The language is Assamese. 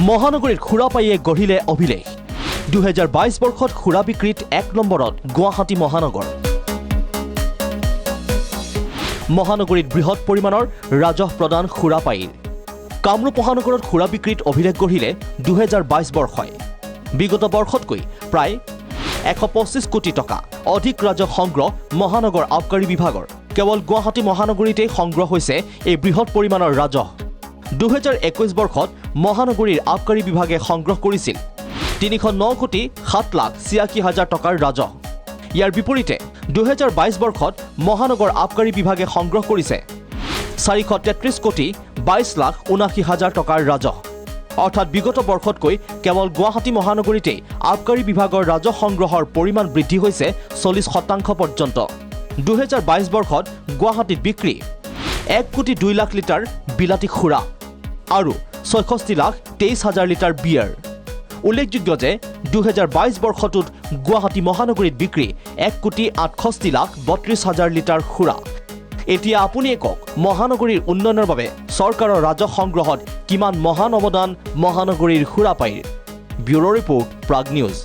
মহানগৰীত খুৰাপাইয়ে গঢ়িলে অভিলেখ 2022 বৰ্ষত খুৰা বিক্ৰীত 1 নম্বৰত গুৱাহাটী মহানগৰ মহানগৰীত বৃহৎ পৰিমাণৰ ৰাজহ প্ৰদান খুৰাপাইৰ কামৰূপ মহানগৰত খুৰা বিক্ৰীত অভিলেখ গঢ়িলে 2022 বৰ্ষই বিগত বৰ্ষতকৈ প্ৰায় 125 কোটি টকা অধিক ৰাজহ সংগ্ৰহ মহানগৰ আবকাৰী বিভাগৰ কেৱল গুৱাহাটী মহানগৰীতেই সংগ্ৰহ হৈছে এই বৃহৎ পৰিমাণৰ ৰাজহ 2021 বৰ্ষত মহানগৰীৰ আবকাৰী বিভাগে সংগ্ৰহ কৰিছিল 309 কোটি 7 লাখ 86 হাজাৰ টকাৰ ৰাজহ ইয়াৰ বিপৰীতে 2022 বৰ্ষত মহানগৰ আবকাৰী বিভাগে সংগ্ৰহ কৰিছে 433 কোটি 22 লাখ 79 হাজাৰ টকাৰ ৰাজহ অৰ্থাৎ বিগত বৰ্ষতকৈ কেৱল গুৱাহাটী মহানগৰীতেই আবকাৰী বিভাগৰ ৰাজহ সংগ্ৰহৰ পৰিমাণ বৃদ্ধি হৈছে 40% পৰ্যন্ত 2022 বৰ্ষত গুৱাহাটীত বিক্ৰী 1 কোটি 2 লাখ লিটাৰ বিলাতী খুৰা আৰু 66 লাখ 23 হাজাৰ লিটাৰ বিয়াৰ উল্লেখযোগ্য যে 2022 বৰ্ষটোত গুৱাহাটী মহানগৰীত বিক্ৰী 1 কোটি 68 লাখ 32 হাজাৰ লিটাৰ খুৰা এতিয়া আপুনি একক মহানগৰীৰ উন্নয়নৰ বাবে চৰকাৰৰ ৰাজহ সংগ্ৰহত কিমান মহান অৱদান মহানগৰীৰ খুৰাপাইৰ ব্যুৰ' ৰিপৰ্ট প্ৰাগ নিউজ